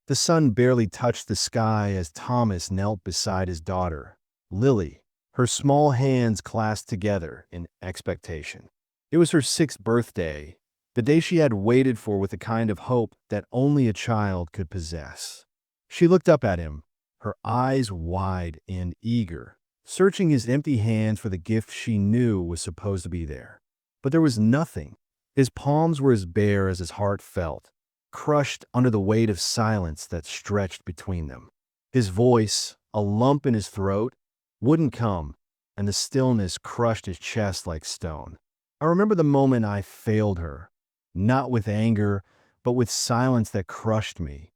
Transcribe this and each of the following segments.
The sun barely touched the sky as Thomas knelt beside his daughter, Lily, her small hands clasped together in expectation. It was her 6th birthday, the day she had waited for with the kind of hope that only a child could possess. She looked up at him, her eyes wide and eager, searching his empty hands for the gift she knew was supposed to be there. But there was nothing. His palms were as bare as his heart felt, crushed under the weight of silence that stretched between them. His voice, a lump in his throat, wouldn't come, and the stillness crushed his chest like stone. I remember the moment I failed her, not with anger, but with silence that crushed me,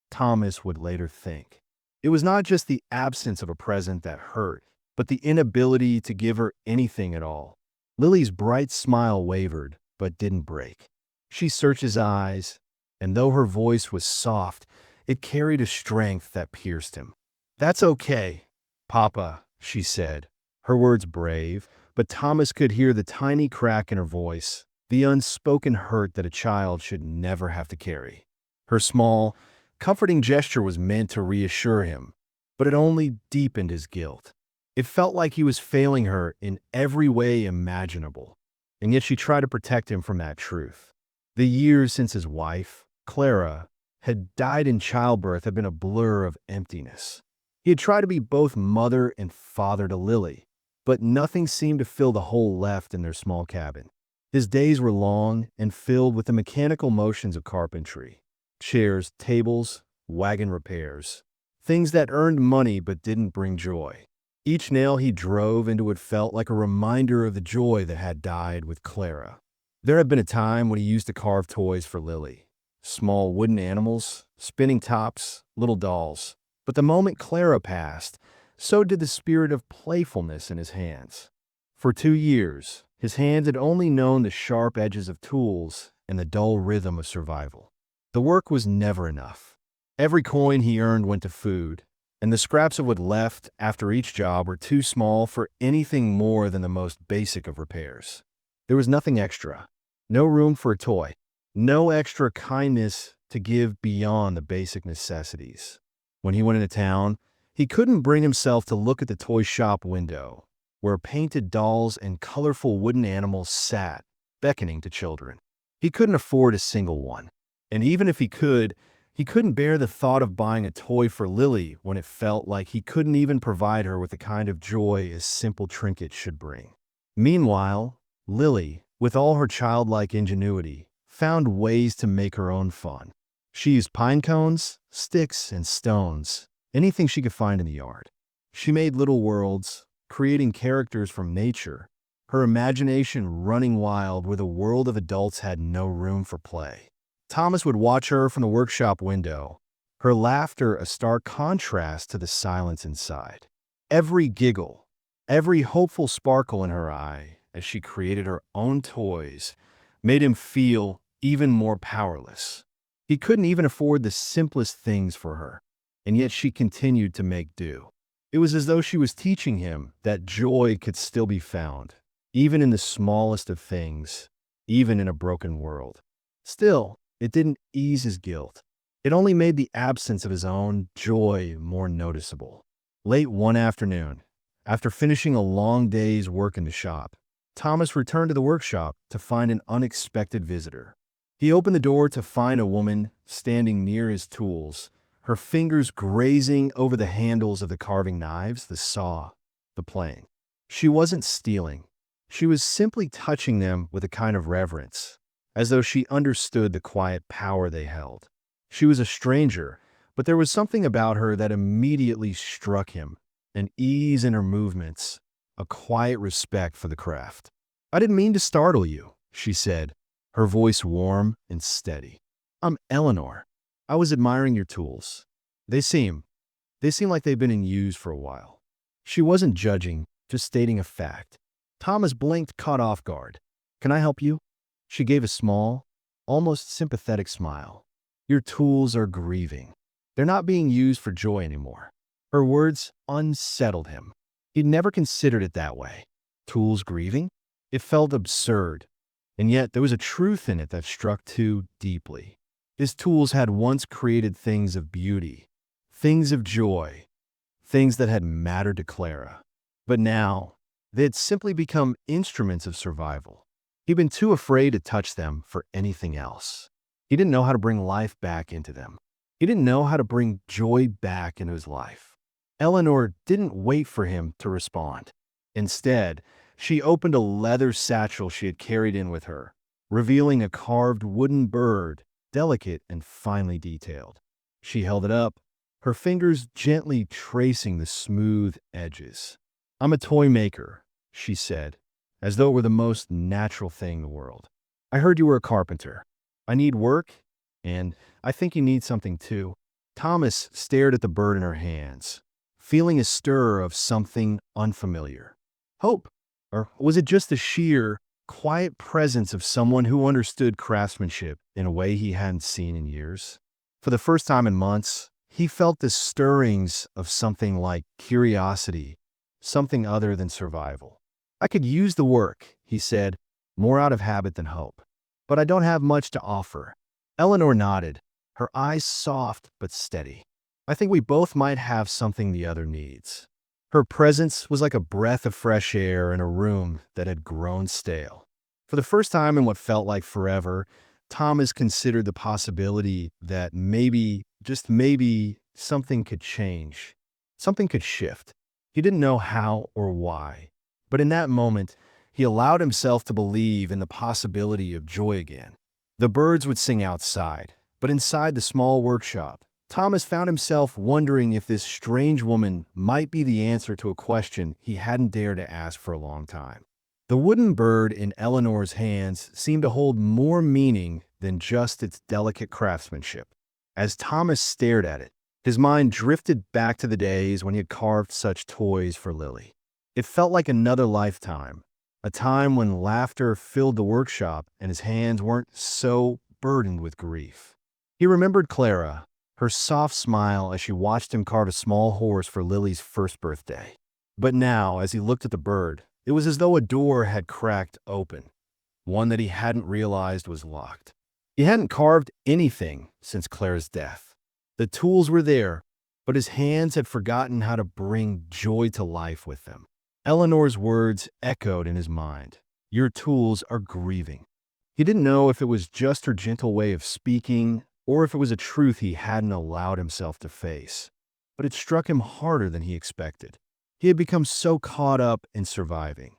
Thomas would later think. It was not just the absence of a present that hurt, but the inability to give her anything at all. Lily's bright smile wavered, but didn't break. She searched his eyes, and though her voice was soft, it carried a strength that pierced him. "That's okay, Papa," she said, her words brave, but Thomas could hear the tiny crack in her voice, the unspoken hurt that a child should never have to carry. Her small, comforting gesture was meant to reassure him, but it only deepened his guilt. It felt like he was failing her in every way imaginable, and yet she tried to protect him from that truth. The years since his wife, Clara, had died in childbirth had been a blur of emptiness. He had tried to be both mother and father to Lily, but nothing seemed to fill the hole left in their small cabin. His days were long and filled with the mechanical motions of carpentry. Chairs, tables, wagon repairs. Things that earned money but didn't bring joy. Each nail he drove into it felt like a reminder of the joy that had died with Clara. There had been a time when he used to carve toys for Lily. Small wooden animals, spinning tops, little dolls. But the moment Clara passed, so did the spirit of playfulness in his hands. For 2 years, his hands had only known the sharp edges of tools and the dull rhythm of survival. The work was never enough. Every coin he earned went to food, and the scraps of wood left after each job were too small for anything more than the most basic of repairs. There was nothing extra, no room for a toy, no extra kindness to give beyond the basic necessities. When he went into town, he couldn't bring himself to look at the toy shop window, where painted dolls and colorful wooden animals sat, beckoning to children. He couldn't afford a single one, and even if he couldn't bear the thought of buying a toy for Lily when it felt like he couldn't even provide her with the kind of joy a simple trinket should bring. Meanwhile, Lily, with all her childlike ingenuity, found ways to make her own fun. She used pine cones, sticks, and stones, anything she could find in the yard. She made little worlds, creating characters from nature, her imagination running wild where the world of adults had no room for play. Thomas would watch her from the workshop window, her laughter a stark contrast to the silence inside. Every giggle, every hopeful sparkle in her eye as she created her own toys made him feel even more powerless. He couldn't even afford the simplest things for her, and yet she continued to make do. It was as though she was teaching him that joy could still be found, even in the smallest of things, even in a broken world. Still, it didn't ease his guilt. It only made the absence of his own joy more noticeable. Late one afternoon, after finishing a long day's work in the shop, Thomas returned to the workshop to find an unexpected visitor. He opened the door to find a woman standing near his tools, her fingers grazing over the handles of the carving knives, the saw, the plane. She wasn't stealing. She was simply touching them with a kind of reverence, as though she understood the quiet power they held. She was a stranger, but there was something about her that immediately struck him, an ease in her movements, a quiet respect for the craft. "I didn't mean to startle you," she said, her voice warm and steady. "I'm Eleanor. I was admiring your tools. They seem like they've been in use for a while." She wasn't judging, just stating a fact. Thomas blinked, caught off guard. "Can I help you?" She gave a small, almost sympathetic smile. "Your tools are grieving. They're not being used for joy anymore." Her words unsettled him. He'd never considered it that way. Tools grieving? It felt absurd, and yet there was a truth in it that struck too deeply. His tools had once created things of beauty, things of joy, things that had mattered to Clara. But now, they had simply become instruments of survival. He'd been too afraid to touch them for anything else. He didn't know how to bring life back into them. He didn't know how to bring joy back into his life. Eleanor didn't wait for him to respond. Instead, she opened a leather satchel she had carried in with her, revealing a carved wooden bird, delicate and finely detailed. She held it up, her fingers gently tracing the smooth edges. "I'm a toy maker," she said, as though it were the most natural thing in the world. "I heard you were a carpenter. I need work, and I think you need something too." Thomas stared at the bird in her hands, feeling a stir of something unfamiliar. Hope? Or was it just the sheer, quiet presence of someone who understood craftsmanship in a way he hadn't seen in years? For the first time in months, he felt the stirrings of something like curiosity, something other than survival. "I could use the work," he said, more out of habit than hope. "But I don't have much to offer." Eleanor nodded, her eyes soft but steady. "I think we both might have something the other needs." Her presence was like a breath of fresh air in a room that had grown stale. For the first time in what felt like forever, Thomas considered the possibility that maybe, just maybe, something could change. Something could shift. He didn't know how or why. But in that moment, he allowed himself to believe in the possibility of joy again. The birds would sing outside, but inside the small workshop, Thomas found himself wondering if this strange woman might be the answer to a question he hadn't dared to ask for a long time. The wooden bird in Eleanor's hands seemed to hold more meaning than just its delicate craftsmanship. As Thomas stared at it, his mind drifted back to the days when he had carved such toys for Lily. It felt like another lifetime, a time when laughter filled the workshop and his hands weren't so burdened with grief. He remembered Clara, her soft smile as she watched him carve a small horse for Lily's first birthday. But now, as he looked at the bird, it was as though a door had cracked open, one that he hadn't realized was locked. He hadn't carved anything since Clara's death. The tools were there, but his hands had forgotten how to bring joy to life with them. Eleanor's words echoed in his mind. "Your tools are grieving." He didn't know if it was just her gentle way of speaking or if it was a truth he hadn't allowed himself to face. But it struck him harder than he expected. He had become so caught up in surviving,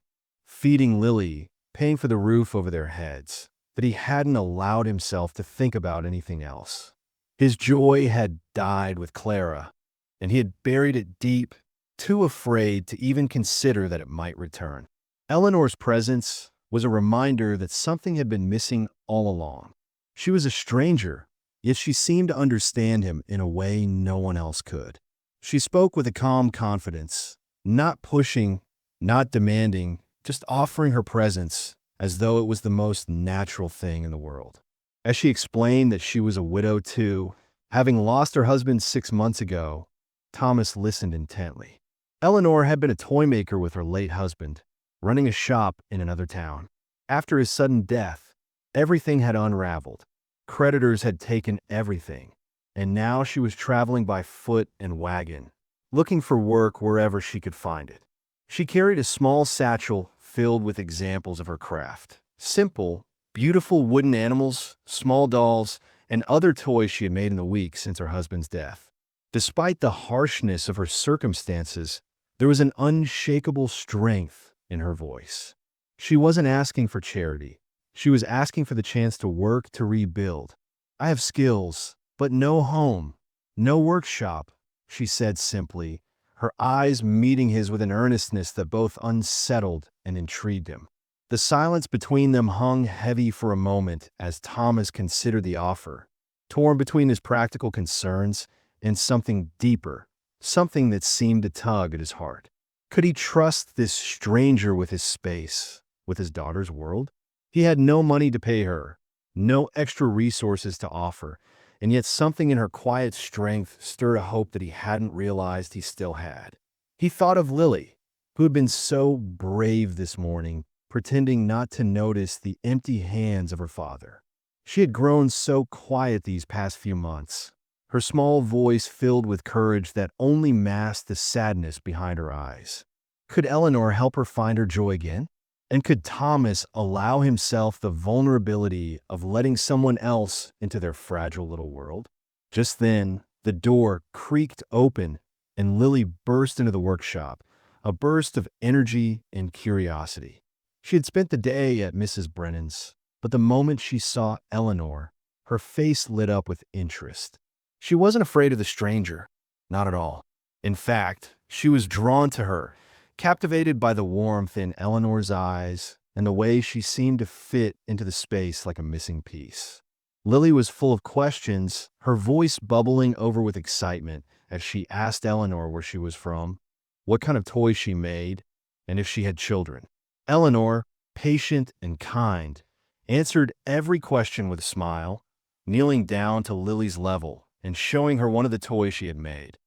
feeding Lily, paying for the roof over their heads, that he hadn't allowed himself to think about anything else. His joy had died with Clara, and he had buried it deep, too afraid to even consider that it might return. Eleanor's presence was a reminder that something had been missing all along. She was a stranger, yet she seemed to understand him in a way no one else could. She spoke with a calm confidence, not pushing, not demanding, just offering her presence as though it was the most natural thing in the world. As she explained that she was a widow too, having lost her husband 6 months ago, Thomas listened intently. Eleanor had been a toy maker with her late husband, running a shop in another town. After his sudden death, everything had unraveled. Creditors had taken everything, and now she was traveling by foot and wagon, looking for work wherever she could find it. She carried a small satchel filled with examples of her craft. Simple, beautiful wooden animals, small dolls, and other toys she had made in the week since her husband's death. Despite the harshness of her circumstances, there was an unshakable strength in her voice. She wasn't asking for charity. She was asking for the chance to work to rebuild. "I have skills, but no home, no workshop," she said simply, her eyes meeting his with an earnestness that both unsettled and intrigued him. The silence between them hung heavy for a moment as Thomas considered the offer, torn between his practical concerns and something deeper, something that seemed to tug at his heart. Could he trust this stranger with his space, with his daughter's world? He had no money to pay her, no extra resources to offer, and yet something in her quiet strength stirred a hope that he hadn't realized he still had. He thought of Lily, who had been so brave this morning, pretending not to notice the empty hands of her father. She had grown so quiet these past few months, her small voice filled with courage that only masked the sadness behind her eyes. Could Eleanor help her find her joy again? And could Thomas allow himself the vulnerability of letting someone else into their fragile little world? Just then, the door creaked open and Lily burst into the workshop, a burst of energy and curiosity. She had spent the day at Mrs. Brennan's, but the moment she saw Eleanor, her face lit up with interest. She wasn't afraid of the stranger, not at all. In fact, she was drawn to her, captivated by the warmth in Eleanor's eyes and the way she seemed to fit into the space like a missing piece. Lily was full of questions, her voice bubbling over with excitement as she asked Eleanor where she was from, what kind of toys she made, and if she had children. Eleanor, patient and kind, answered every question with a smile, kneeling down to Lily's level and showing her one of the toys she had made,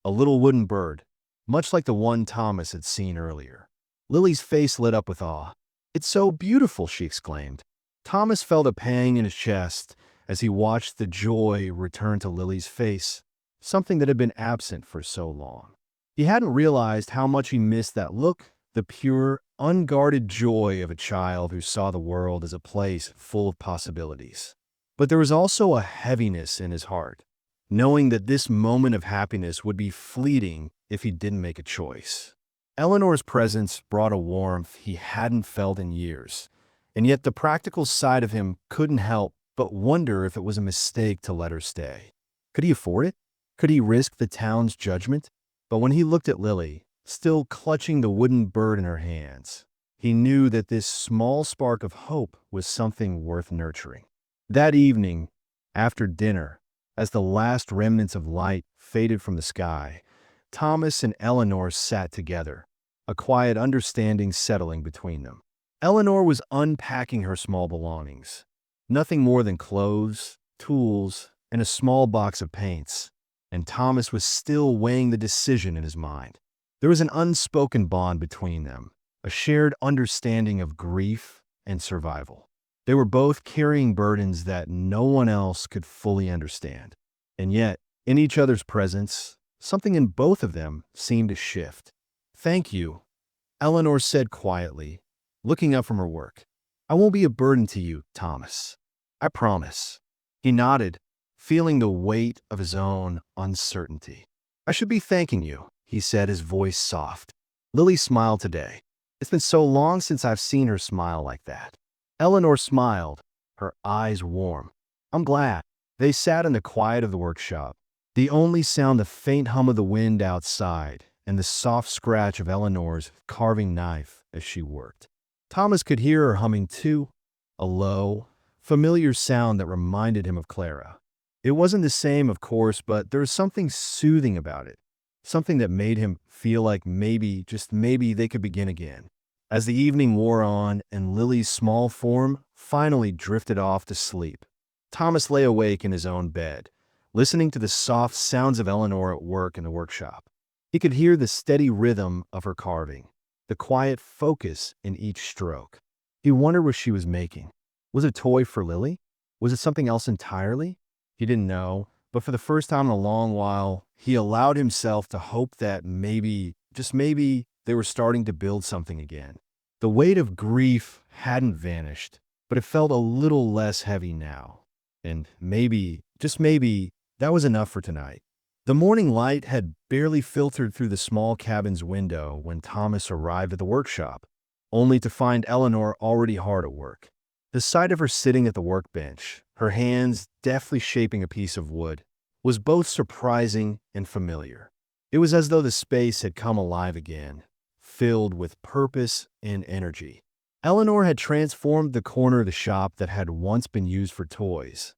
a little wooden bird, much like the one Thomas had seen earlier. Lily's face lit up with awe. "It's so beautiful," she exclaimed. Thomas felt a pang in his chest as he watched the joy return to Lily's face, something that had been absent for so long. He hadn't realized how much he missed that look, the pure, unguarded joy of a child who saw the world as a place full of possibilities. But there was also a heaviness in his heart, knowing that this moment of happiness would be fleeting if he didn't make a choice. Eleanor's presence brought a warmth he hadn't felt in years, and yet the practical side of him couldn't help but wonder if it was a mistake to let her stay. Could he afford it? Could he risk the town's judgment? But when he looked at Lily, still clutching the wooden bird in her hands, he knew that this small spark of hope was something worth nurturing. That evening, after dinner, as the last remnants of light faded from the sky, Thomas and Eleanor sat together, a quiet understanding settling between them. Eleanor was unpacking her small belongings, nothing more than clothes, tools, and a small box of paints, and Thomas was still weighing the decision in his mind. There was an unspoken bond between them, a shared understanding of grief and survival. They were both carrying burdens that no one else could fully understand. And yet, in each other's presence, something in both of them seemed to shift. "Thank you," Eleanor said quietly, looking up from her work. "I won't be a burden to you, Thomas. I promise." He nodded, feeling the weight of his own uncertainty. "I should be thanking you," he said, his voice soft. Lily smiled today. It's been so long since I've seen her smile like that. Eleanor smiled, her eyes warm. "I'm glad." They sat in the quiet of the workshop, the only sound the faint hum of the wind outside and the soft scratch of Eleanor's carving knife as she worked. Thomas could hear her humming too, a low, familiar sound that reminded him of Clara. It wasn't the same, of course, but there was something soothing about it, something that made him feel like maybe, just maybe, they could begin again. As the evening wore on and Lily's small form finally drifted off to sleep, Thomas lay awake in his own bed, listening to the soft sounds of Eleanor at work in the workshop. He could hear the steady rhythm of her carving, the quiet focus in each stroke. He wondered what she was making. Was it a toy for Lily? Was it something else entirely? He didn't know, but for the first time in a long while, he allowed himself to hope that maybe, just maybe, they were starting to build something again. The weight of grief hadn't vanished, but it felt a little less heavy now. And maybe, just maybe, that was enough for tonight. The morning light had barely filtered through the small cabin's window when Thomas arrived at the workshop, only to find Eleanor already hard at work. The sight of her sitting at the workbench, her hands deftly shaping a piece of wood, was both surprising and familiar. It was as though the space had come alive again, filled with purpose and energy. Eleanor had transformed the corner of the shop that had once been used for toys.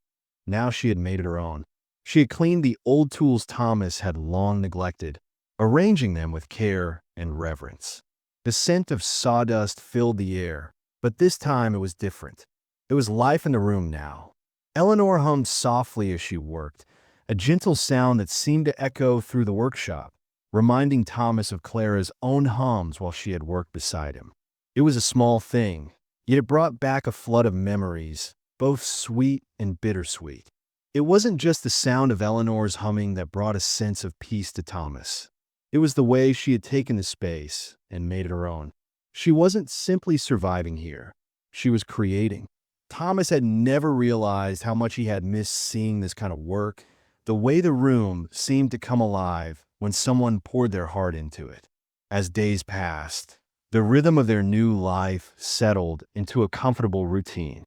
Now she had made it her own. She had cleaned the old tools Thomas had long neglected, arranging them with care and reverence. The scent of sawdust filled the air, but this time it was different. There was life in the room now. Eleanor hummed softly as she worked, a gentle sound that seemed to echo through the workshop, reminding Thomas of Clara's own hums while she had worked beside him. It was a small thing, yet it brought back a flood of memories, both sweet and bittersweet. It wasn't just the sound of Eleanor's humming that brought a sense of peace to Thomas. It was the way she had taken the space and made it her own. She wasn't simply surviving here. She was creating. Thomas had never realized how much he had missed seeing this kind of work, the way the room seemed to come alive when someone poured their heart into it. As days passed, the rhythm of their new life settled into a comfortable routine.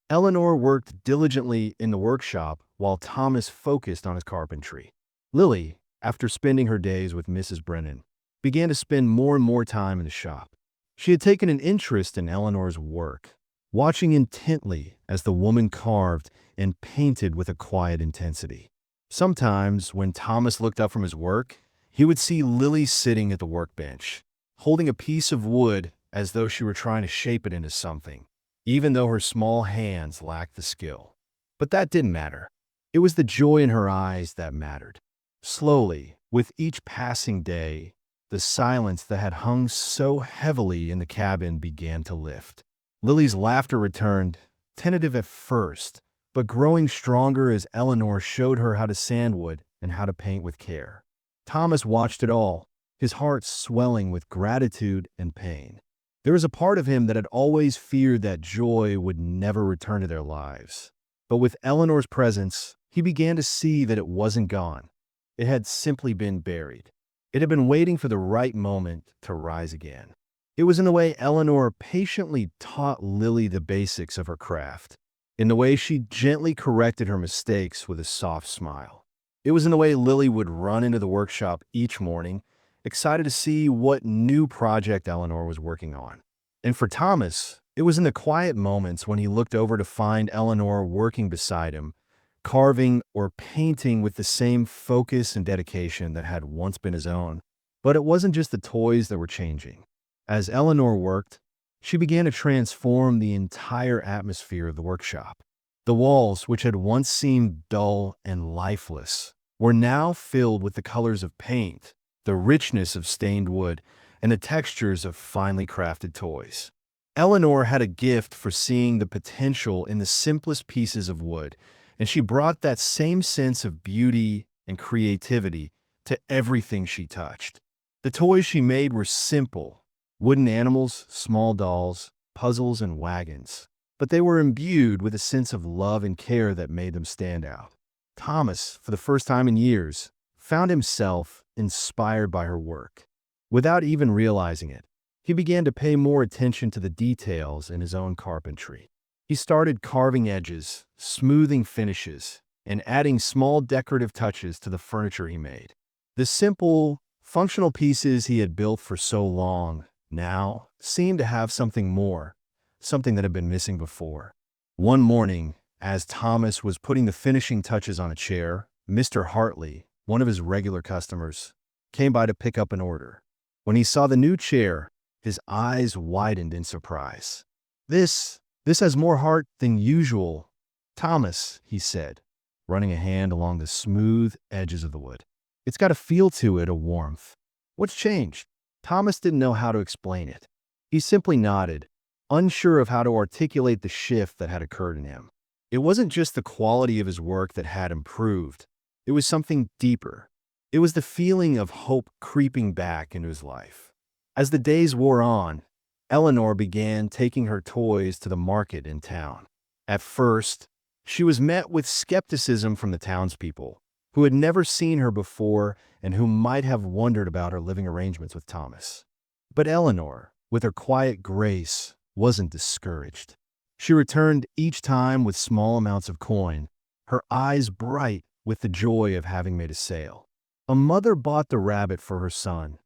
Eleanor worked diligently in the workshop while Thomas focused on his carpentry. Lily, after spending her days with Mrs. Brennan, began to spend more and more time in the shop. She had taken an interest in Eleanor's work, watching intently as the woman carved and painted with a quiet intensity. Sometimes, when Thomas looked up from his work, he would see Lily sitting at the workbench, holding a piece of wood as though she were trying to shape it into something, even though her small hands lacked the skill. But that didn't matter. It was the joy in her eyes that mattered. Slowly, with each passing day, the silence that had hung so heavily in the cabin began to lift. Lily's laughter returned, tentative at first, but growing stronger as Eleanor showed her how to sand wood and how to paint with care. Thomas watched it all, his heart swelling with gratitude and pain. There was a part of him that had always feared that joy would never return to their lives. But with Eleanor's presence, he began to see that it wasn't gone. It had simply been buried. It had been waiting for the right moment to rise again. It was in the way Eleanor patiently taught Lily the basics of her craft, in the way she gently corrected her mistakes with a soft smile. It was in the way Lily would run into the workshop each morning, excited to see what new project Eleanor was working on. And for Thomas, it was in the quiet moments when he looked over to find Eleanor working beside him, carving or painting with the same focus and dedication that had once been his own. But it wasn't just the toys that were changing. As Eleanor worked, she began to transform the entire atmosphere of the workshop. The walls, which had once seemed dull and lifeless, were now filled with the colors of paint, the richness of stained wood, and the textures of finely crafted toys. Eleanor had a gift for seeing the potential in the simplest pieces of wood, and she brought that same sense of beauty and creativity to everything she touched. The toys she made were simple: wooden animals, small dolls, puzzles, and wagons. But they were imbued with a sense of love and care that made them stand out. Thomas, for the first time in years, found himself inspired by her work. Without even realizing it, he began to pay more attention to the details in his own carpentry. He started carving edges, smoothing finishes, and adding small decorative touches to the furniture he made. The simple, functional pieces he had built for so long now seemed to have something more, something that had been missing before. One morning, as Thomas was putting the finishing touches on a chair, Mr. Hartley, one of his regular customers, came by to pick up an order. When he saw the new chair, his eyes widened in surprise. This has more heart than usual, Thomas," he said, running a hand along the smooth edges of the wood. "It's got a feel to it, a warmth. What's changed?" Thomas didn't know how to explain it. He simply nodded, unsure of how to articulate the shift that had occurred in him. It wasn't just the quality of his work that had improved. It was something deeper. It was the feeling of hope creeping back into his life. As the days wore on, Eleanor began taking her toys to the market in town. At first, she was met with skepticism from the townspeople, who had never seen her before and who might have wondered about her living arrangements with Thomas. But Eleanor, with her quiet grace, wasn't discouraged. She returned each time with small amounts of coin, her eyes bright with the joy of having made a sale. A mother bought the rabbit for her son,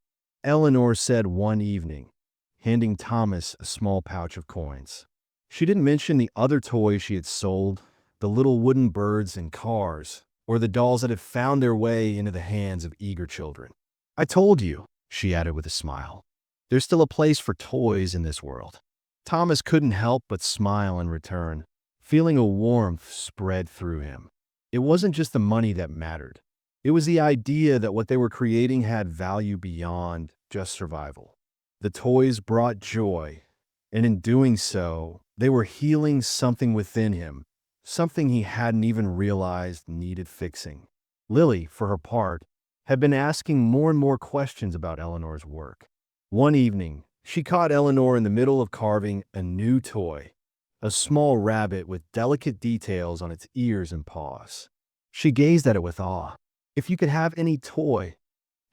Eleanor said one evening, handing Thomas a small pouch of coins. She didn't mention the other toys she had sold, the little wooden birds and cars, or the dolls that had found their way into the hands of eager children. "I told you," she added with a smile. "There's still a place for toys in this world." Thomas couldn't help but smile in return, feeling a warmth spread through him. It wasn't just the money that mattered. It was the idea that what they were creating had value beyond just survival. The toys brought joy, and in doing so, they were healing something within him something he hadn't even realized needed fixing. Lily, for her part, had been asking more and more questions about Eleanor's work. One evening, she caught Eleanor in the middle of carving a new toy, a small rabbit with delicate details on its ears and paws. She gazed at it with awe. "If you could have any toy,"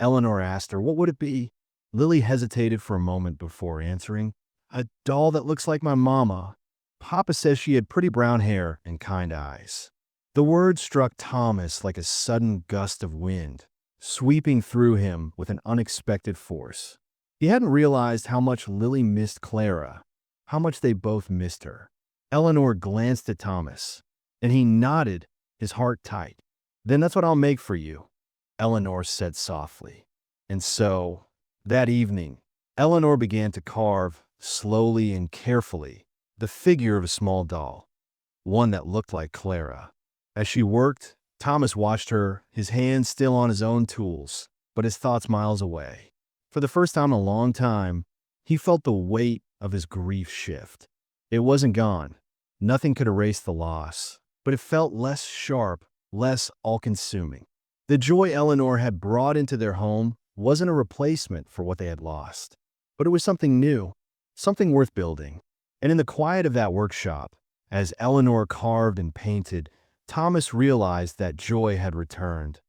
Eleanor asked her, "what would it be?" Lily hesitated for a moment before answering. "A doll that looks like my mama. Papa says she had pretty brown hair and kind eyes." The word struck Thomas like a sudden gust of wind, sweeping through him with an unexpected force. He hadn't realized how much Lily missed Clara, how much they both missed her. Eleanor glanced at Thomas, and he nodded, his heart tight. "Then that's what I'll make for you," Eleanor said softly. And so, that evening, Eleanor began to carve, slowly and carefully, the figure of a small doll, one that looked like Clara. As she worked, Thomas watched her, his hands still on his own tools, but his thoughts miles away. For the first time in a long time, he felt the weight of his grief shift. It wasn't gone. Nothing could erase the loss, but it felt less sharp, less all-consuming. The joy Eleanor had brought into their home wasn't a replacement for what they had lost, but it was something new, something worth building. And in the quiet of that workshop, as Eleanor carved and painted, Thomas realized that joy had returned,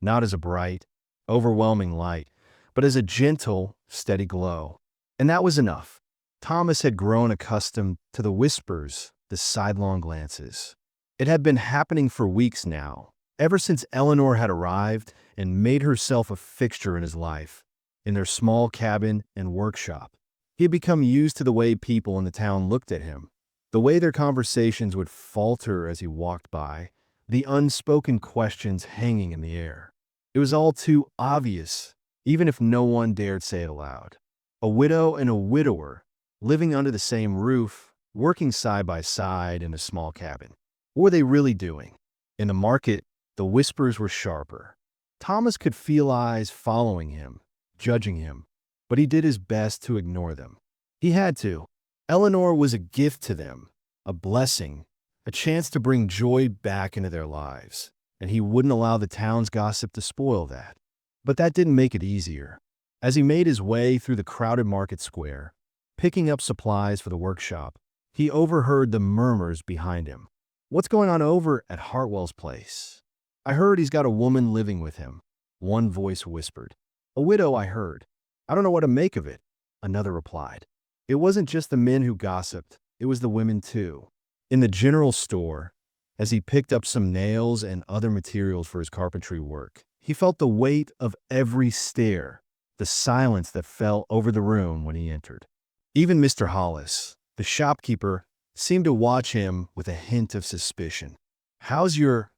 not as a bright, overwhelming light, but as a gentle, steady glow. And that was enough. Thomas had grown accustomed to the whispers, the sidelong glances. It had been happening for weeks now, ever since Eleanor had arrived and made herself a fixture in his life, in their small cabin and workshop. He had become used to the way people in the town looked at him, the way their conversations would falter as he walked by, the unspoken questions hanging in the air. It was all too obvious, even if no one dared say it aloud. A widow and a widower, living under the same roof, working side by side in a small cabin. What were they really doing? In the market, the whispers were sharper. Thomas could feel eyes following him, judging him, but he did his best to ignore them. He had to. Eleanor was a gift to them, a blessing, a chance to bring joy back into their lives, and he wouldn't allow the town's gossip to spoil that. But that didn't make it easier. As he made his way through the crowded market square, picking up supplies for the workshop, he overheard the murmurs behind him. "What's going on over at Hartwell's place?" "I heard he's got a woman living with him," one voice whispered. "A widow, I heard. I don't know what to make of it," another replied. It wasn't just the men who gossiped, it was the women too. In the general store, as he picked up some nails and other materials for his carpentry work, he felt the weight of every stare, the silence that fell over the room when he entered. Even Mr. Hollis, the shopkeeper, seemed to watch him with a hint of suspicion. "How's your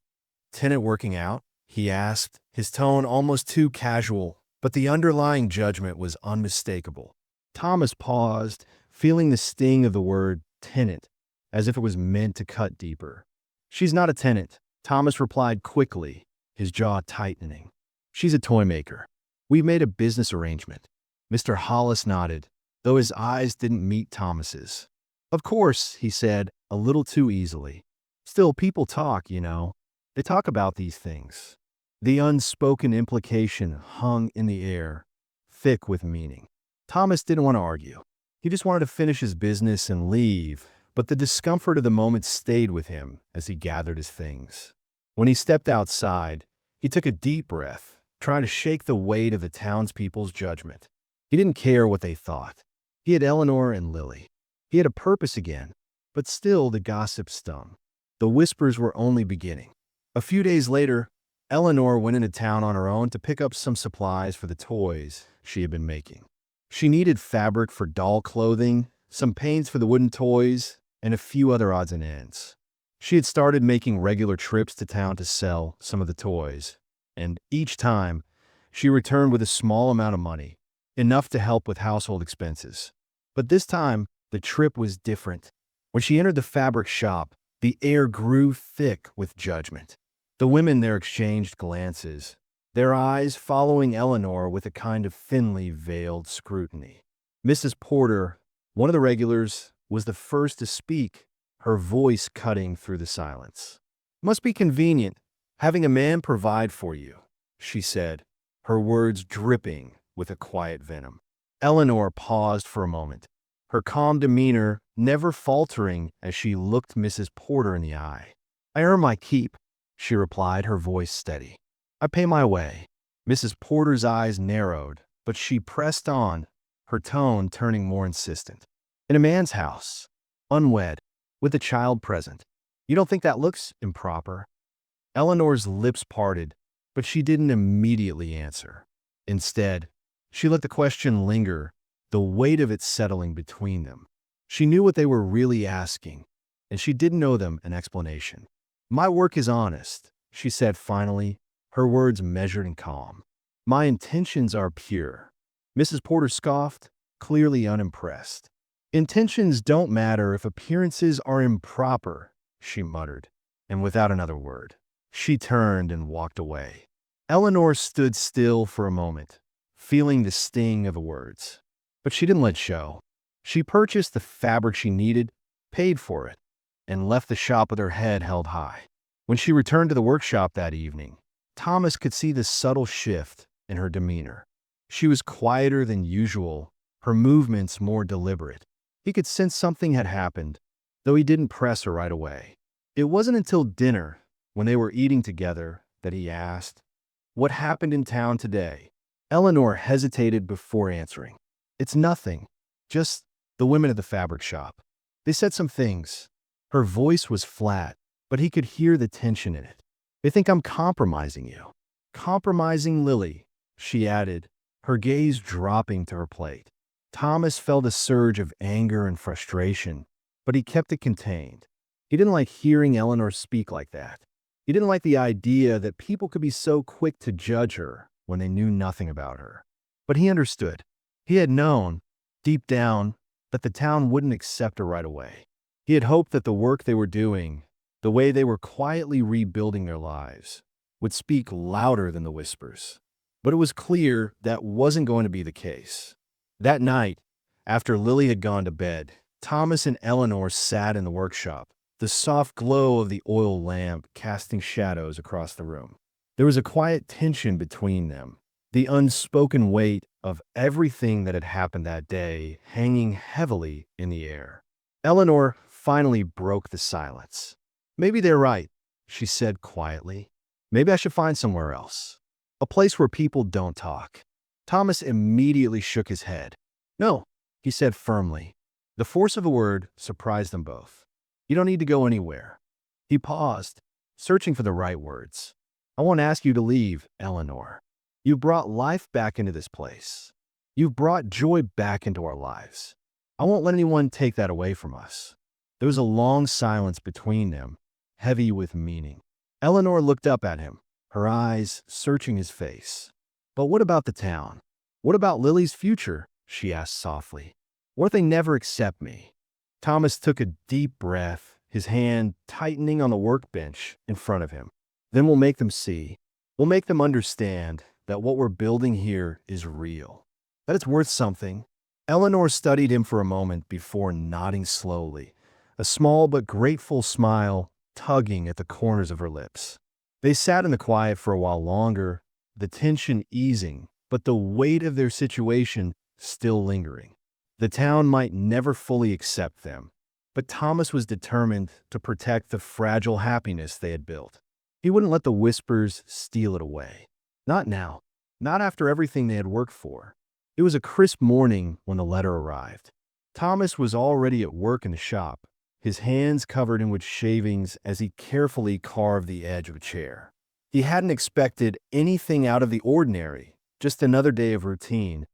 tenant working out?" he asked, his tone almost too casual, but the underlying judgment was unmistakable. Thomas paused, feeling the sting of the word tenant, as if it was meant to cut deeper. "She's not a tenant," Thomas replied quickly, his jaw tightening. "She's a toy maker. We've made a business arrangement." Mr. Hollis nodded, though his eyes didn't meet Thomas's. "Of course," he said, a little too easily. "Still, people talk, you know. They talk about these things." The unspoken implication hung in the air, thick with meaning. Thomas didn't want to argue. He just wanted to finish his business and leave, but the discomfort of the moment stayed with him as he gathered his things. When he stepped outside, he took a deep breath, trying to shake the weight of the townspeople's judgment. He didn't care what they thought. He had Eleanor and Lily. He had a purpose again, but still the gossip stung. The whispers were only beginning. A few days later, Eleanor went into town on her own to pick up some supplies for the toys she had been making. She needed fabric for doll clothing, some paints for the wooden toys, and a few other odds and ends. She had started making regular trips to town to sell some of the toys, and each time, she returned with a small amount of money, enough to help with household expenses. But this time, the trip was different. When she entered the fabric shop, the air grew thick with judgment. The women there exchanged glances, their eyes following Eleanor with a kind of thinly veiled scrutiny. Mrs. Porter, one of the regulars, was the first to speak, her voice cutting through the silence. "Must be convenient, having a man provide for you," she said, her words dripping with a quiet venom. Eleanor paused for a moment, her calm demeanor never faltering as she looked Mrs. Porter in the eye. "I earn my keep," she replied, her voice steady. "I pay my way." Mrs. Porter's eyes narrowed, but she pressed on, her tone turning more insistent. "In a man's house, unwed, with a child present. You don't think that looks improper?" Eleanor's lips parted, but she didn't immediately answer. Instead, she let the question linger, the weight of it settling between them. She knew what they were really asking, and she didn't owe them an explanation. "My work is honest," she said finally, her words measured and calm. "My intentions are pure." Mrs. Porter scoffed, clearly unimpressed. "Intentions don't matter if appearances are improper," she muttered, and without another word, she turned and walked away. Eleanor stood still for a moment, feeling the sting of the words. But she didn't let show. She purchased the fabric she needed, paid for it, and left the shop with her head held high. When she returned to the workshop that evening, Thomas could see the subtle shift in her demeanor. She was quieter than usual, her movements more deliberate. He could sense something had happened, though he didn't press her right away. It wasn't until dinner, when they were eating together, that he asked, "What happened in town today?" Eleanor hesitated before answering. "It's nothing, just the women at the fabric shop. They said some things." Her voice was flat, but he could hear the tension in it. "They think I'm compromising you." "Compromising Lily," she added, her gaze dropping to her plate. Thomas felt a surge of anger and frustration, but he kept it contained. He didn't like hearing Eleanor speak like that. He didn't like the idea that people could be so quick to judge her when they knew nothing about her. But he understood. He had known, deep down, that the town wouldn't accept her right away. He had hoped that the work they were doing, the way they were quietly rebuilding their lives, would speak louder than the whispers. But it was clear that wasn't going to be the case. That night, after Lily had gone to bed, Thomas and Eleanor sat in the workshop, the soft glow of the oil lamp casting shadows across the room. There was a quiet tension between them, the unspoken weight of everything that had happened that day hanging heavily in the air. Eleanor finally broke the silence. "Maybe they're right," she said quietly. "Maybe I should find somewhere else. A place where people don't talk." Thomas immediately shook his head. "No," he said firmly. The force of the word surprised them both. "You don't need to go anywhere." He paused, searching for the right words. "I won't ask you to leave, Eleanor. You brought life back into this place. You've brought joy back into our lives. I won't let anyone take that away from us." There was a long silence between them, heavy with meaning. Eleanor looked up at him, her eyes searching his face. "But what about the town? What about Lily's future?" she asked softly. "What if they never accept me?" Thomas took a deep breath, his hand tightening on the workbench in front of him. "Then we'll make them see. We'll make them understand that what we're building here is real, that it's worth something." Eleanor studied him for a moment before nodding slowly, a small but grateful smile tugging at the corners of her lips. They sat in the quiet for a while longer, the tension easing, but the weight of their situation still lingering. The town might never fully accept them, but Thomas was determined to protect the fragile happiness they had built. He wouldn't let the whispers steal it away. Not now, not after everything they had worked for. It was a crisp morning when the letter arrived. Thomas was already at work in the shop, his hands covered in wood shavings as he carefully carved the edge of a chair. He hadn't expected anything out of the ordinary, just another day of routine,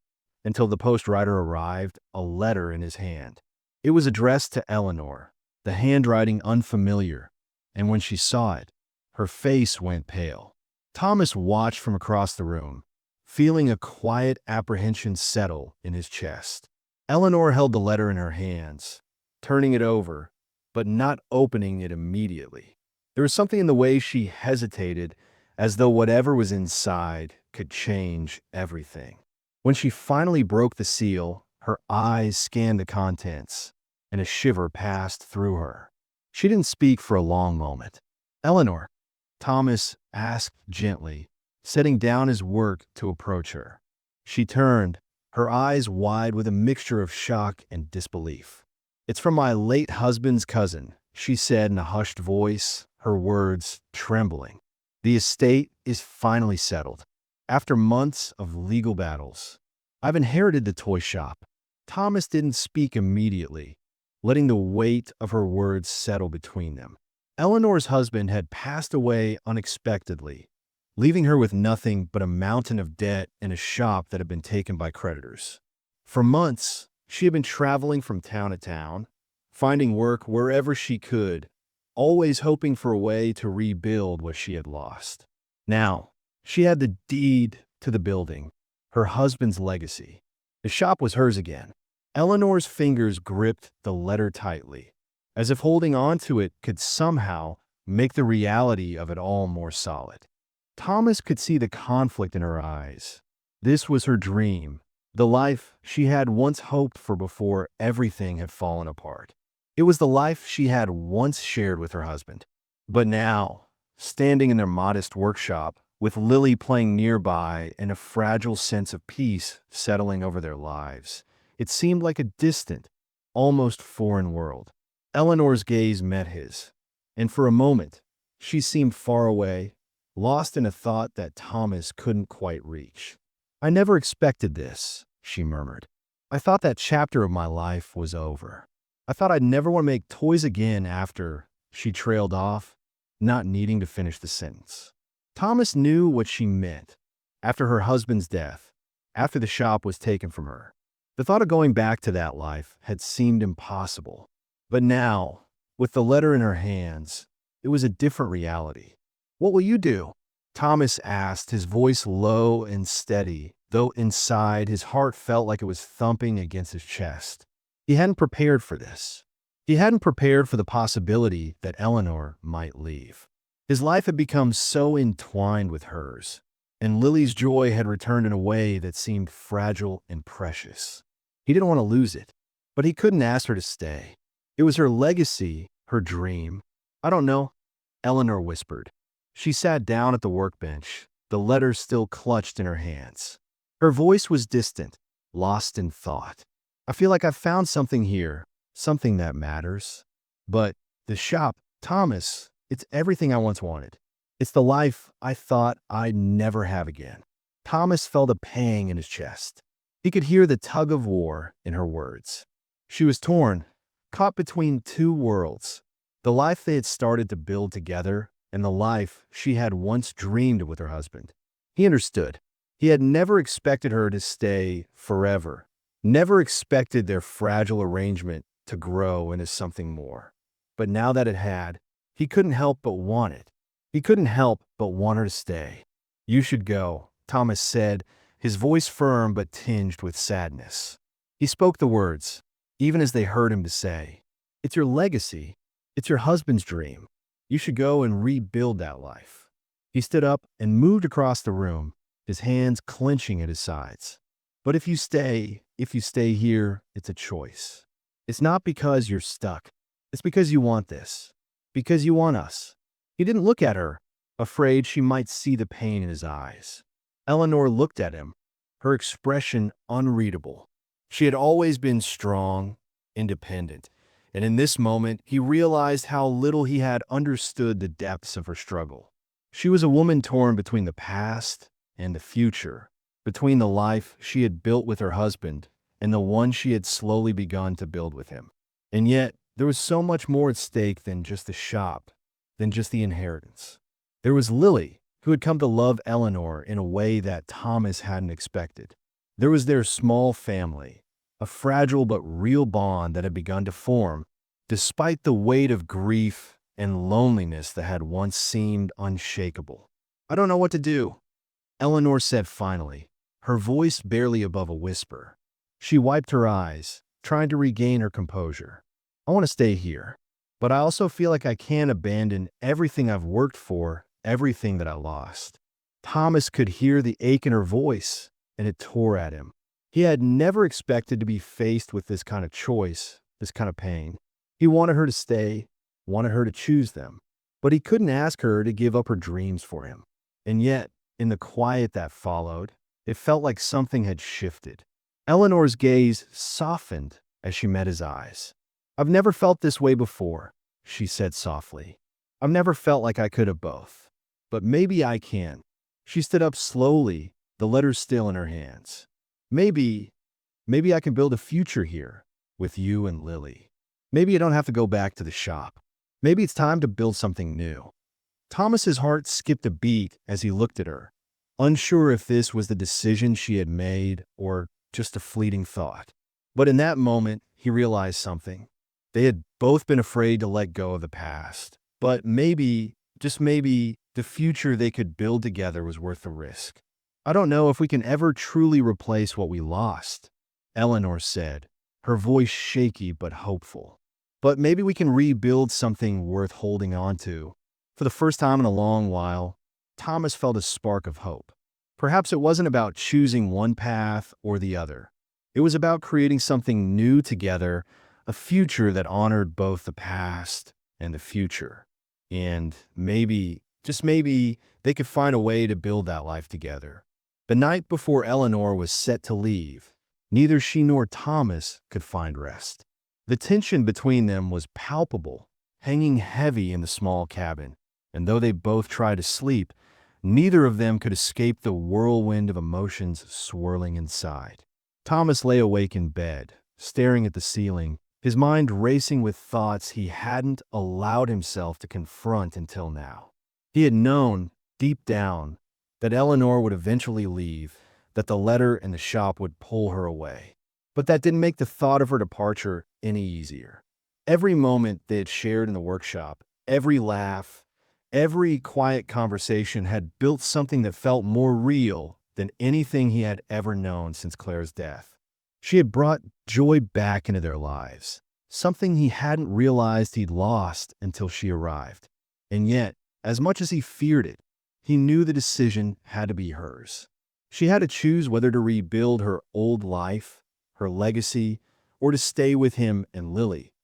until the postwriter arrived, a letter in his hand. It was addressed to Eleanor, the handwriting unfamiliar, and when she saw it, her face went pale. Thomas watched from across the room, feeling a quiet apprehension settle in his chest. Eleanor held the letter in her hands, turning it over, but not opening it immediately. There was something in the way she hesitated, as though whatever was inside could change everything. When she finally broke the seal, her eyes scanned the contents, and a shiver passed through her. She didn't speak for a long moment. "Eleanor," Thomas asked gently, setting down his work to approach her. She turned, her eyes wide with a mixture of shock and disbelief. "It's from my late husband's cousin," she said in a hushed voice, her words trembling. "The estate is finally settled. After months of legal battles, I've inherited the toy shop." Thomas didn't speak immediately, letting the weight of her words settle between them. Eleanor's husband had passed away unexpectedly, leaving her with nothing but a mountain of debt and a shop that had been taken by creditors. For months, she had been traveling from town to town, finding work wherever she could, always hoping for a way to rebuild what she had lost. Now, she had the deed to the building, her husband's legacy. The shop was hers again. Eleanor's fingers gripped the letter tightly, as if holding on to it could somehow make the reality of it all more solid. Thomas could see the conflict in her eyes. This was her dream, the life she had once hoped for before everything had fallen apart. It was the life she had once shared with her husband. But now, standing in their modest workshop, with Lily playing nearby and a fragile sense of peace settling over their lives, it seemed like a distant, almost foreign world. Eleanor's gaze met his, and for a moment, she seemed far away, lost in a thought that Thomas couldn't quite reach. "I never expected this," she murmured. "I thought that chapter of my life was over. I thought I'd never want to make toys again after," she trailed off, not needing to finish the sentence. Thomas knew what she meant. After her husband's death, after the shop was taken from her, the thought of going back to that life had seemed impossible. But now, with the letter in her hands, it was a different reality. "What will you do?" Thomas asked, his voice low and steady, though inside his heart felt like it was thumping against his chest. He hadn't prepared for this. He hadn't prepared for the possibility that Eleanor might leave. His life had become so entwined with hers, and Lily's joy had returned in a way that seemed fragile and precious. He didn't want to lose it, but he couldn't ask her to stay. It was her legacy, her dream. "I don't know," Eleanor whispered. She sat down at the workbench, the letter still clutched in her hands. Her voice was distant, lost in thought. "I feel like I've found something here, something that matters. But the shop, Thomas, it's everything I once wanted. It's the life I thought I'd never have again." Thomas felt a pang in his chest. He could hear the tug of war in her words. She was torn, caught between two worlds, the life they had started to build together and the life she had once dreamed of with her husband. He understood. He had never expected her to stay forever, never expected their fragile arrangement to grow into something more. But now that it had, he couldn't help but want it. He couldn't help but want her to stay. "You should go," Thomas said, his voice firm but tinged with sadness. He spoke the words, even as they hurt him to say. "It's your legacy. It's your husband's dream. You should go and rebuild that life." He stood up and moved across the room, his hands clenching at his sides. "But if you stay here, it's a choice. It's not because you're stuck. It's because you want this. Because you want us." He didn't look at her, afraid she might see the pain in his eyes. Eleanor looked at him, her expression unreadable. She had always been strong, independent, and in this moment he realized how little he had understood the depths of her struggle. She was a woman torn between the past and the future, between the life she had built with her husband and the one she had slowly begun to build with him. And yet, there was so much more at stake than just the shop, than just the inheritance. There was Lily, who had come to love Eleanor in a way that Thomas hadn't expected. There was their small family, a fragile but real bond that had begun to form, despite the weight of grief and loneliness that had once seemed unshakable. "I don't know what to do," Eleanor said finally, her voice barely above a whisper. She wiped her eyes, trying to regain her composure. "I want to stay here, but I also feel like I can't abandon everything I've worked for, everything that I lost." Thomas could hear the ache in her voice, and it tore at him. He had never expected to be faced with this kind of choice, this kind of pain. He wanted her to stay, wanted her to choose them. But he couldn't ask her to give up her dreams for him. And yet, in the quiet that followed, it felt like something had shifted. Eleanor's gaze softened as she met his eyes. "I've never felt this way before," she said softly. "I've never felt like I could have both. But maybe I can." She stood up slowly, the letters still in her hands. Maybe I can build a future here with you and Lily. Maybe I don't have to go back to the shop. Maybe it's time to build something new." Thomas's heart skipped a beat as he looked at her, unsure if this was the decision she had made or just a fleeting thought. But in that moment, he realized something. They had both been afraid to let go of the past. But maybe, just maybe, the future they could build together was worth the risk. "I don't know if we can ever truly replace what we lost," Eleanor said, her voice shaky but hopeful. "But maybe we can rebuild something worth holding on to." For the first time in a long while, Thomas felt a spark of hope. Perhaps it wasn't about choosing one path or the other. It was about creating something new together, a future that honored both the past and the future. And maybe, just maybe, they could find a way to build that life together. The night before Eleanor was set to leave, neither she nor Thomas could find rest. The tension between them was palpable, hanging heavy in the small cabin, and though they both tried to sleep, neither of them could escape the whirlwind of emotions swirling inside. Thomas lay awake in bed, staring at the ceiling, his mind racing with thoughts he hadn't allowed himself to confront until now. He had known, deep down, that Eleanor would eventually leave, that the letter and the shop would pull her away. But that didn't make the thought of her departure any easier. Every moment they had shared in the workshop, every laugh, every quiet conversation had built something that felt more real than anything he had ever known since Claire's death. She had brought joy back into their lives, something he hadn't realized he'd lost until she arrived. And yet, as much as he feared it, he knew the decision had to be hers. She had to choose whether to rebuild her old life, her legacy, or to stay with him and Lily,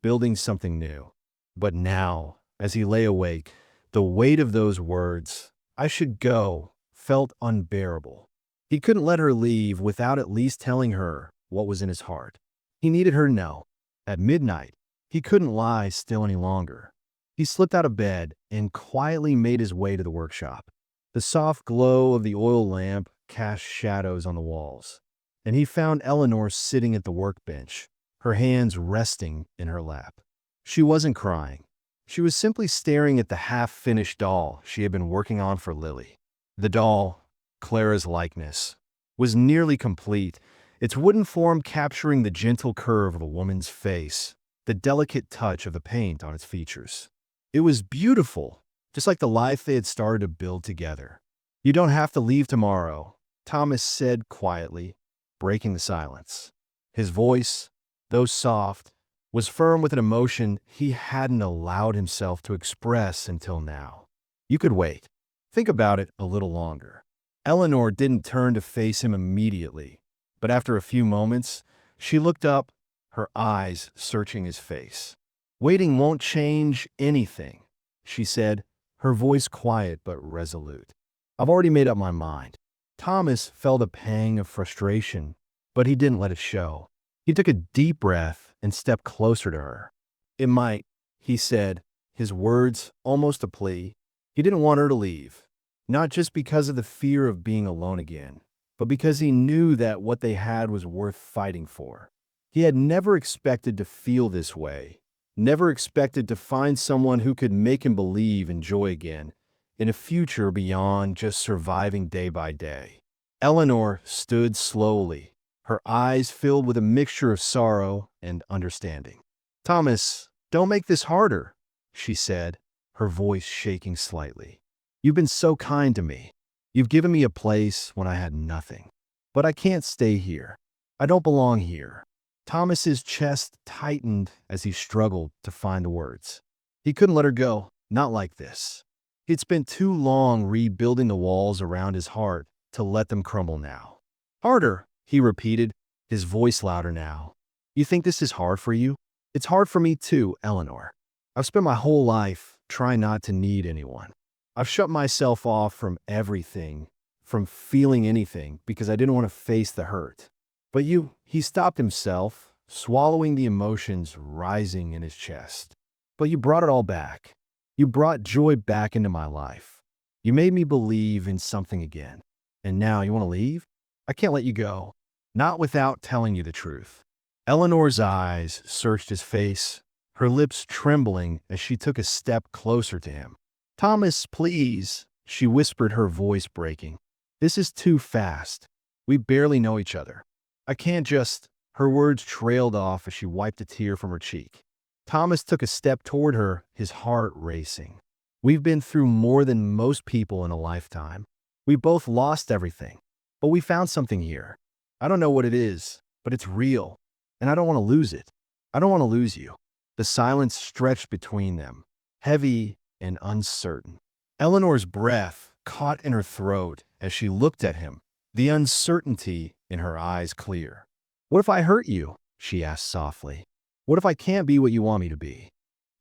building something new. But now, as he lay awake, the weight of those words, "I should go," felt unbearable. He couldn't let her leave without at least telling her what was in his heart. He needed her to know. At midnight, he couldn't lie still any longer. He slipped out of bed and quietly made his way to the workshop. The soft glow of the oil lamp cast shadows on the walls, and he found Eleanor sitting at the workbench, her hands resting in her lap. She wasn't crying. She was simply staring at the half-finished doll she had been working on for Lily. The doll, Clara's likeness, was nearly complete, its wooden form capturing the gentle curve of a woman's face, the delicate touch of the paint on its features. It was beautiful, just like the life they had started to build together. "You don't have to leave tomorrow," Thomas said quietly, breaking the silence. His voice, though soft, was firm with an emotion he hadn't allowed himself to express until now. "You could wait. Think about it a little longer." Eleanor didn't turn to face him immediately, but after a few moments, she looked up, her eyes searching his face. "Waiting won't change anything," she said, her voice quiet but resolute. "I've already made up my mind." Thomas felt a pang of frustration, but he didn't let it show. He took a deep breath and stepped closer to her. "It might," he said, his words almost a plea. He didn't want her to leave, not just because of the fear of being alone again, but because he knew that what they had was worth fighting for. He had never expected to feel this way, never expected to find someone who could make him believe in joy again, in a future beyond just surviving day by day. Eleanor stood slowly, her eyes filled with a mixture of sorrow and understanding. "Thomas, don't make this harder," she said, her voice shaking slightly. "You've been so kind to me. You've given me a place when I had nothing. But I can't stay here. I don't belong here." Thomas's chest tightened as he struggled to find the words. He couldn't let her go, not like this. He'd spent too long rebuilding the walls around his heart to let them crumble now. "Harder," he repeated, his voice louder now. "You think this is hard for you? It's hard for me too, Eleanor." I've spent my whole life trying not to need anyone. I've shut myself off from everything, from feeling anything, because I didn't want to face the hurt. But he stopped himself, swallowing the emotions rising in his chest. But you brought it all back. You brought joy back into my life. You made me believe in something again. And now you want to leave? I can't let you go. Not without telling you the truth. Eleanor's eyes searched his face, her lips trembling as she took a step closer to him. Thomas, please, she whispered, her voice breaking. This is too fast. We barely know each other. I can't just. Her words trailed off as she wiped a tear from her cheek. Thomas took a step toward her, his heart racing. We've been through more than most people in a lifetime. We both lost everything, but we found something here. I don't know what it is, but it's real, and I don't want to lose it. I don't want to lose you. The silence stretched between them, heavy and uncertain. Eleanor's breath caught in her throat as she looked at him, the uncertainty in her eyes clear. What if I hurt you? She asked softly. What if I can't be what you want me to be?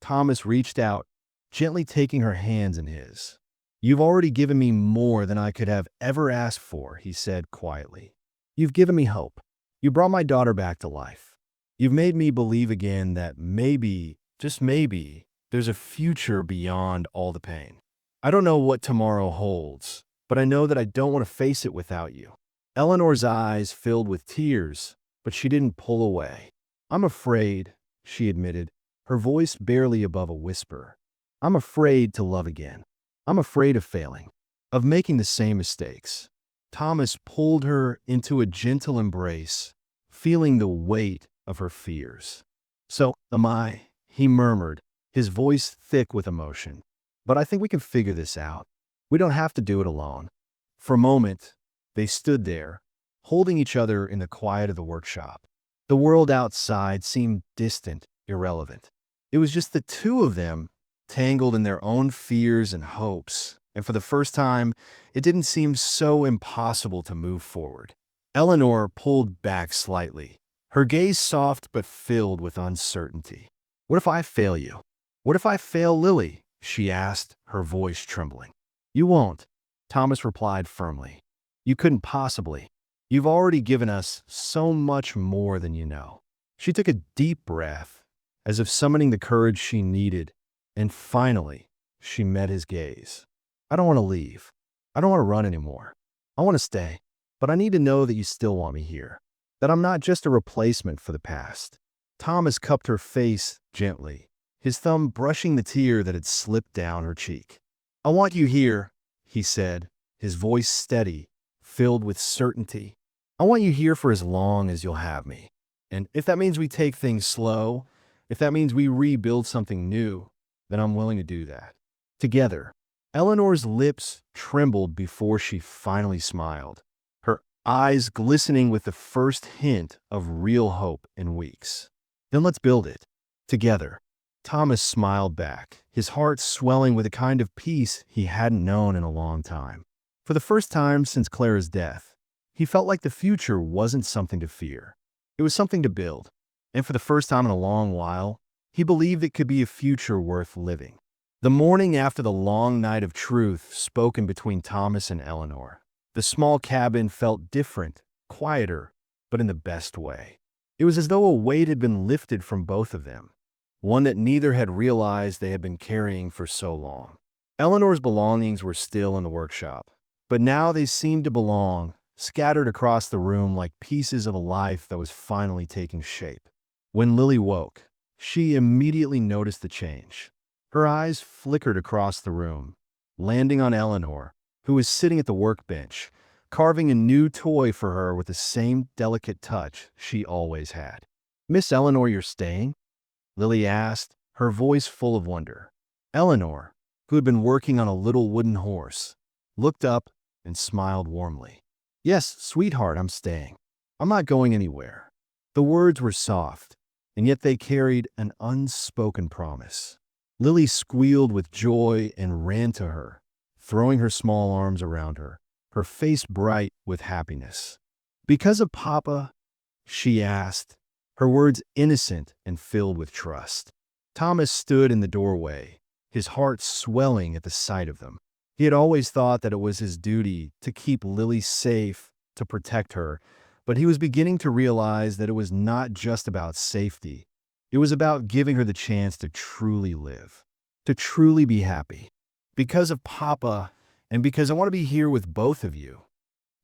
Thomas reached out, gently taking her hands in his. You've already given me more than I could have ever asked for, he said quietly. You've given me hope. You brought my daughter back to life. You've made me believe again that maybe, just maybe, there's a future beyond all the pain. I don't know what tomorrow holds, but I know that I don't want to face it without you. Eleanor's eyes filled with tears, but she didn't pull away. I'm afraid, she admitted, her voice barely above a whisper. I'm afraid to love again. I'm afraid of failing, of making the same mistakes. Thomas pulled her into a gentle embrace, feeling the weight of her fears. So am I, he murmured, his voice thick with emotion. But I think we can figure this out. We don't have to do it alone. For a moment, they stood there, holding each other in the quiet of the workshop. The world outside seemed distant, irrelevant. It was just the two of them, tangled in their own fears and hopes, and for the first time, it didn't seem so impossible to move forward. Eleanor pulled back slightly, her gaze soft but filled with uncertainty. What if I fail you? What if I fail Lily? She asked, her voice trembling. You won't, Thomas replied firmly. You couldn't possibly. You've already given us so much more than you know. She took a deep breath, as if summoning the courage she needed, and finally, she met his gaze. I don't want to leave. I don't want to run anymore. I want to stay, but I need to know that you still want me here, that I'm not just a replacement for the past. Thomas cupped her face gently, his thumb brushing the tear that had slipped down her cheek. I want you here, he said, his voice steady, filled with certainty. I want you here for as long as you'll have me. And if that means we take things slow, if that means we rebuild something new, then I'm willing to do that. Together. Eleanor's lips trembled before she finally smiled, her eyes glistening with the first hint of real hope in weeks. Then let's build it. Together. Thomas smiled back, his heart swelling with a kind of peace he hadn't known in a long time. For the first time since Clara's death, he felt like the future wasn't something to fear. It was something to build. And for the first time in a long while, he believed it could be a future worth living. The morning after the long night of truth spoken between Thomas and Eleanor, the small cabin felt different, quieter, but in the best way. It was as though a weight had been lifted from both of them, one that neither had realized they had been carrying for so long. Eleanor's belongings were still in the workshop, but now they seemed to belong, scattered across the room like pieces of a life that was finally taking shape. When Lily woke, she immediately noticed the change. Her eyes flickered across the room, landing on Eleanor, who was sitting at the workbench, carving a new toy for her with the same delicate touch she always had. Miss Eleanor, you're staying? Lily asked, her voice full of wonder. Eleanor, who had been working on a little wooden horse, looked up and smiled warmly. Yes, sweetheart, I'm staying. I'm not going anywhere. The words were soft, and yet they carried an unspoken promise. Lily squealed with joy and ran to her, throwing her small arms around her, her face bright with happiness. Because of Papa? She asked, her words innocent and filled with trust. Thomas stood in the doorway, his heart swelling at the sight of them. He had always thought that it was his duty to keep Lily safe, to protect her, but he was beginning to realize that it was not just about safety. It was about giving her the chance to truly live, to truly be happy. Because of Papa, and because I want to be here with both of you,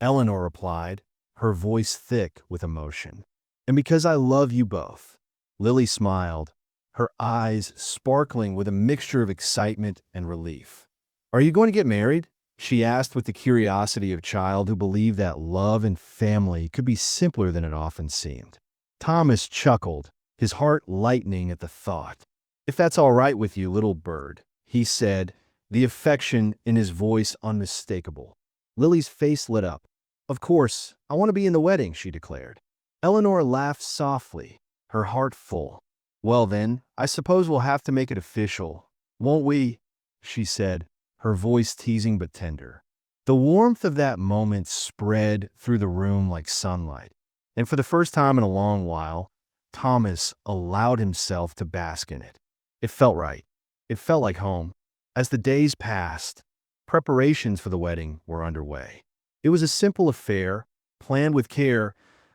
Eleanor replied, her voice thick with emotion. And because I love you both. Lily smiled, her eyes sparkling with a mixture of excitement and relief. Are you going to get married? She asked with the curiosity of a child who believed that love and family could be simpler than it often seemed. Thomas chuckled, his heart lightening at the thought. If that's all right with you, little bird, he said, the affection in his voice unmistakable. Lily's face lit up. Of course, I want to be in the wedding, she declared. Eleanor laughed softly, her heart full. Well then, I suppose we'll have to make it official, won't we? She said, her voice teasing but tender. The warmth of that moment spread through the room like sunlight, and for the first time in a long while, Thomas allowed himself to bask in it. It felt right. It felt like home. As the days passed, preparations for the wedding were underway. It was a simple affair, planned with care,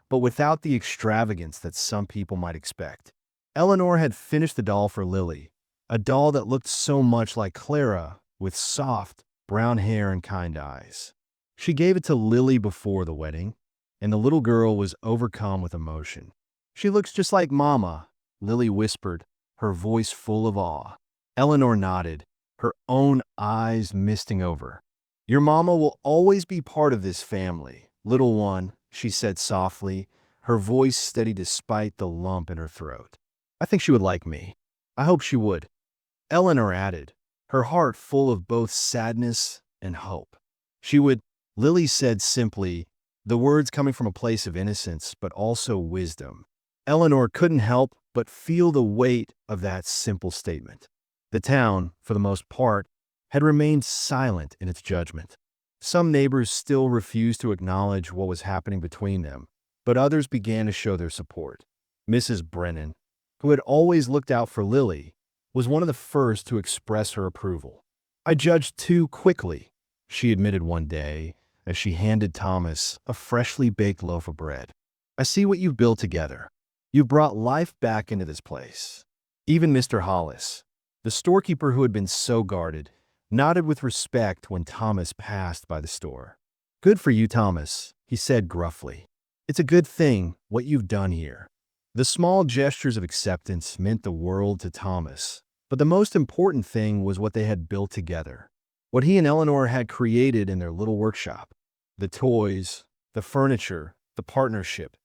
but without the extravagance that some people might expect. Eleanor had finished the doll for Lily, a doll that looked so much like Clara, with soft, brown hair and kind eyes. She gave it to Lily before the wedding, and the little girl was overcome with emotion. She looks just like Mama, Lily whispered, her voice full of awe. Eleanor nodded, her own eyes misting over. Your mama will always be part of this family, little one, she said softly, her voice steady despite the lump in her throat. I think she would like me. I hope she would. Eleanor added, her heart full of both sadness and hope. She would, Lily said simply, the words coming from a place of innocence but also wisdom. Eleanor couldn't help but feel the weight of that simple statement. The town, for the most part, had remained silent in its judgment. Some neighbors still refused to acknowledge what was happening between them, but others began to show their support. Mrs. Brennan, who had always looked out for Lily, was one of the first to express her approval. I judged too quickly, she admitted one day as she handed Thomas a freshly baked loaf of bread. I see what you've built together. You've brought life back into this place. Even Mr. Hollis, the storekeeper who had been so guarded, nodded with respect when Thomas passed by the store. Good for you, Thomas, he said gruffly. It's a good thing what you've done here. The small gestures of acceptance meant the world to Thomas, but the most important thing was what they had built together, what he and Eleanor had created in their little workshop. The toys, the furniture, the partnership.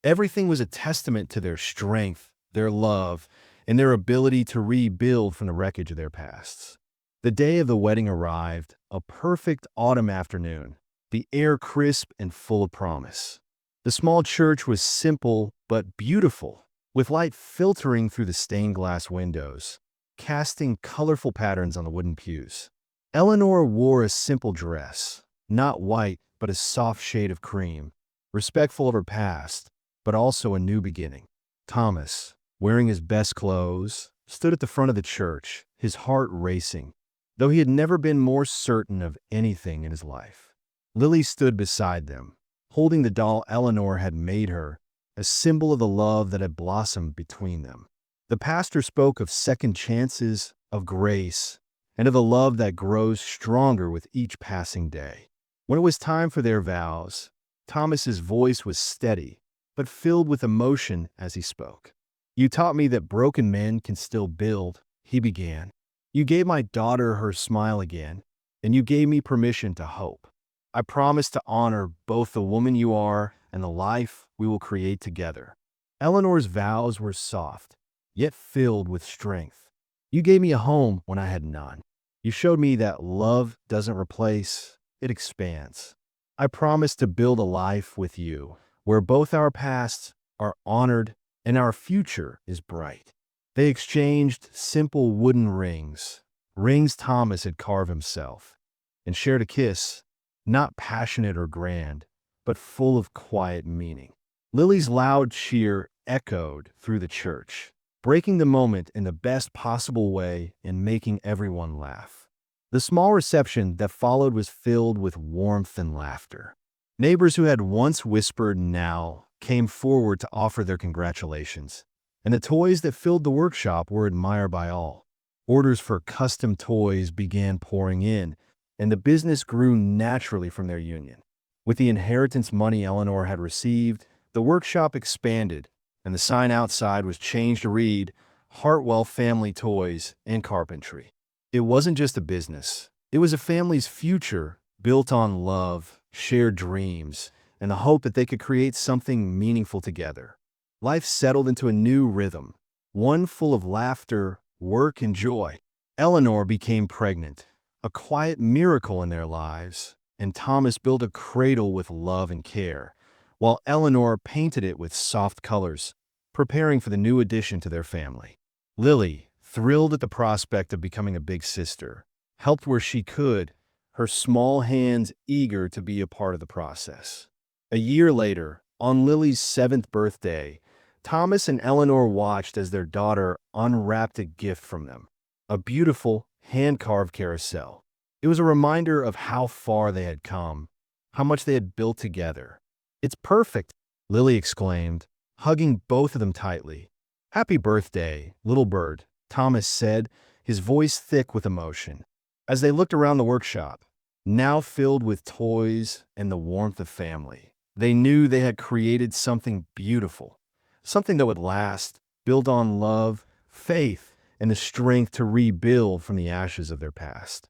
Everything was a testament to their strength, their love, and their ability to rebuild from the wreckage of their pasts. The day of the wedding arrived, a perfect autumn afternoon, the air crisp and full of promise. The small church was simple but beautiful, with light filtering through the stained glass windows, casting colorful patterns on the wooden pews. Eleanor wore a simple dress, not white but a soft shade of cream, respectful of her past, but also a new beginning. Thomas, wearing his best clothes, stood at the front of the church, his heart racing, though he had never been more certain of anything in his life. Lily stood beside them, holding the doll Eleanor had made her, a symbol of the love that had blossomed between them. The pastor spoke of second chances, of grace, and of the love that grows stronger with each passing day. When it was time for their vows, Thomas's voice was steady, but filled with emotion as he spoke. You taught me that broken men can still build, he began. You gave my daughter her smile again, and you gave me permission to hope. I promise to honor both the woman you are and the life we will create together. Eleanor's vows were soft, yet filled with strength. You gave me a home when I had none. You showed me that love doesn't replace, it expands. I promise to build a life with you, where both our pasts are honored and our future is bright. They exchanged simple wooden rings, rings Thomas had carved himself, and shared a kiss, not passionate or grand, but full of quiet meaning. Lily's loud cheer echoed through the church. breaking the moment in the best possible way and making everyone laugh. The small reception that followed was filled with warmth and laughter. Neighbors who had once whispered now came forward to offer their congratulations, and the toys that filled the workshop were admired by all. Orders for custom toys began pouring in, and the business grew naturally from their union. With the inheritance money Eleanor had received, the workshop expanded, and the sign outside was changed to read Hartwell Family Toys and Carpentry. It wasn't just a business. It was a family's future built on love, shared dreams, and the hope that they could create something meaningful together. Life settled into a new rhythm, one full of laughter, work, and joy. Eleanor became pregnant, a quiet miracle in their lives, and Thomas built a cradle with love and care, while Eleanor painted it with soft colors, preparing for the new addition to their family. Lily, thrilled at the prospect of becoming a big sister, helped where she could, her small hands eager to be a part of the process. A year later, on Lily's 7th birthday, Thomas and Eleanor watched as their daughter unwrapped a gift from them, a beautiful, hand-carved carousel. It was a reminder of how far they had come, how much they had built together. "It's perfect," Lily exclaimed, hugging both of them tightly. "Happy birthday, little bird," Thomas said, his voice thick with emotion. As they looked around the workshop, now filled with toys and the warmth of family, they knew they had created something beautiful, something that would last, built on love, faith, and the strength to rebuild from the ashes of their past.